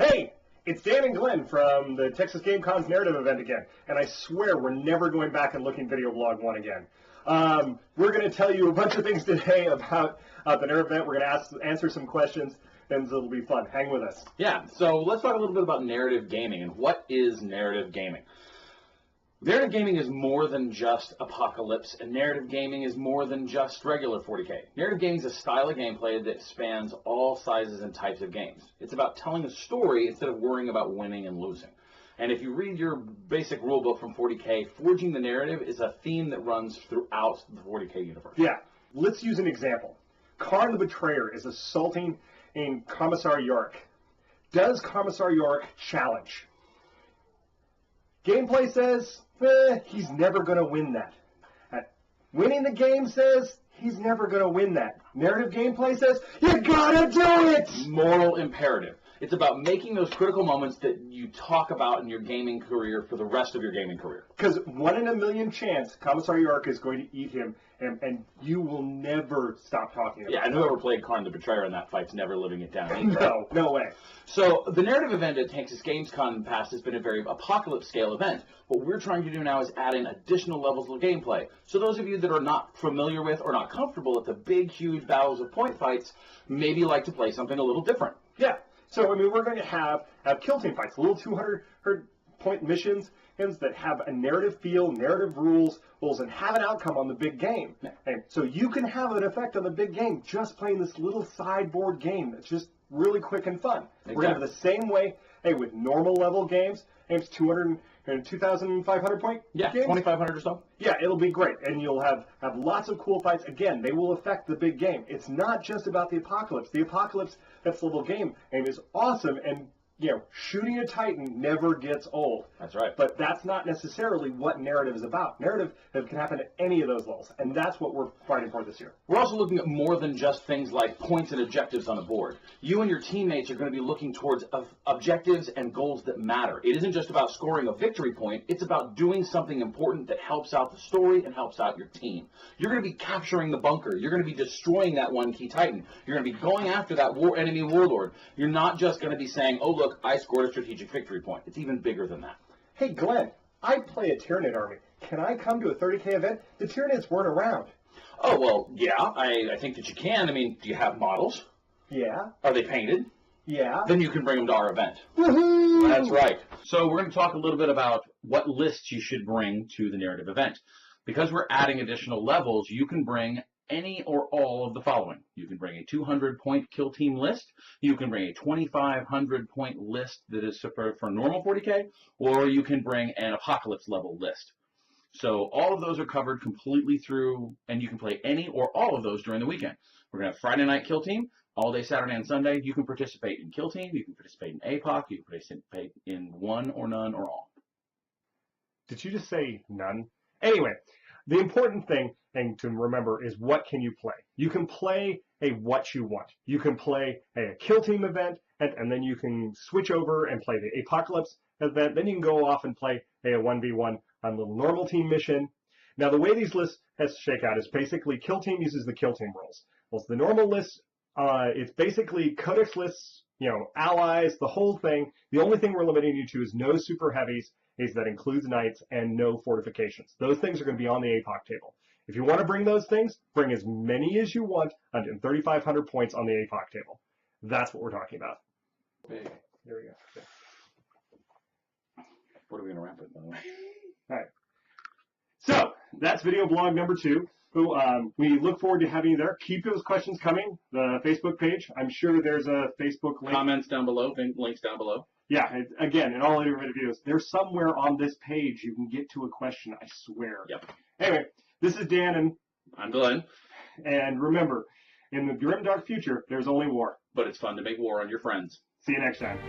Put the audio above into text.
Hey, it's Dan and Glenn from the Texas GameCon's narrative event again, and I swear we're never going back and looking Video Blog 1 again. We're going to tell you a bunch of things today about the narrative event. We're going to answer some questions, and it'll be fun. Hang with us. Yeah, so let's talk a little bit about narrative gaming and what is narrative gaming. Narrative gaming is more than just Apocalypse, and narrative gaming is more than just regular 40K. Narrative gaming is a style of gameplay that spans all sizes and types of games. It's about telling a story instead of worrying about winning and losing. And if you read your basic rulebook from 40K, forging the narrative is a theme that runs throughout the 40K universe. Yeah, let's use an example. Karn the Betrayer is assaulting in Commissar York. Does Commissar York challenge? Gameplay says, he's never going to win that. Winning the game says, he's never going to win that. Narrative gameplay says, you gotta do it! Moral imperative. It's about making those critical moments that you talk about in your gaming career for the rest of your gaming career. Because 1 in a million chance, Commissar York is going to eat him, and you will never stop talking about it. Yeah, and whoever played Karn the Betrayer in that fight's never living it down either. No, no way. So the narrative event at Texas GamesCon in the past has been a very Apocalypse scale event. What we're trying to do now is add in additional levels of gameplay. So those of you that are not familiar with or not comfortable at the big, huge battles of point fights, maybe like to play something a little different. Yeah. So, I mean, we're going to have kill team fights, little 200-point missions that have a narrative feel, narrative rules, and have an outcome on the big game. Yeah. And so you can have an effect on the big game just playing this little sideboard game that's just really quick and fun. Exactly. We're going to have the same way, with normal level games, it's 200 and 2,500 point Yeah, games. 2,500 or so. Yeah, it'll be great, and you'll have lots of cool fights. Again, they will affect the big game. It's not just about the Apocalypse. The Apocalypse, that's little game, and is awesome, and shooting a Titan never gets old. That's right. But that's not necessarily what narrative is about. Narrative can happen at any of those levels, and that's what we're fighting for this year. We're also looking at more than just things like points and objectives on a board. You and your teammates are going to be looking towards objectives and goals that matter. It isn't just about scoring a victory point. It's about doing something important that helps out the story and helps out your team. You're going to be capturing the bunker. You're going to be destroying that one key Titan. You're going to be going after that enemy warlord. You're not just going to be saying, oh, look, I scored a strategic victory point. It's even bigger than that. Hey, Glenn, I play a Tyranid army. Can I come to a 30K event? The Tyranids weren't around. Oh, well, yeah, I think that you can. I mean, do you have models? Yeah. Are they painted? Yeah. Then you can bring them to our event. Woohoo! That's right. So we're going to talk a little bit about what lists you should bring to the narrative event. Because we're adding additional levels, you can bring any or all of the following. You can bring a 200-point kill team list. You can bring a 2,500-point list that is for normal 40K, or you can bring an Apocalypse level list. So all of those are covered completely through, and you can play any or all of those during the weekend. We're going to have Friday night kill team, all day Saturday and Sunday. You can participate in kill team, you can participate in APOC, you can participate in one or none or all. Did you just say none? Anyway, the important thing to remember is what can you play? You can play a what you want. You can play a kill team event, and then you can switch over and play the Apocalypse event. Then you can go off and play a 1v1 on the normal team mission. Now, the way these lists has to shake out is basically kill team uses the kill team rules. Well, the normal list, it's basically codex lists, allies, the whole thing. The only thing we're limiting you to is no super heavies, that includes knights, and no fortifications. Those things are going to be on the APOC table. If you want to bring those things, bring as many as you want and 3,500 points on the APOC table. That's what we're talking about. Okay. There we go. Okay. What are we going to wrap with, by the way? All right. So that's video blog number 2. We look forward to having you there. Keep those questions coming. The Facebook page. I'm sure there's a Facebook link. Comments down below, links down below. Yeah, again, in all internet videos, there's somewhere on this page you can get to a question, I swear. Yep. Anyway, this is Dan, and I'm Glenn. And remember, in the grim dark future, there's only war. But it's fun to make war on your friends. See you next time.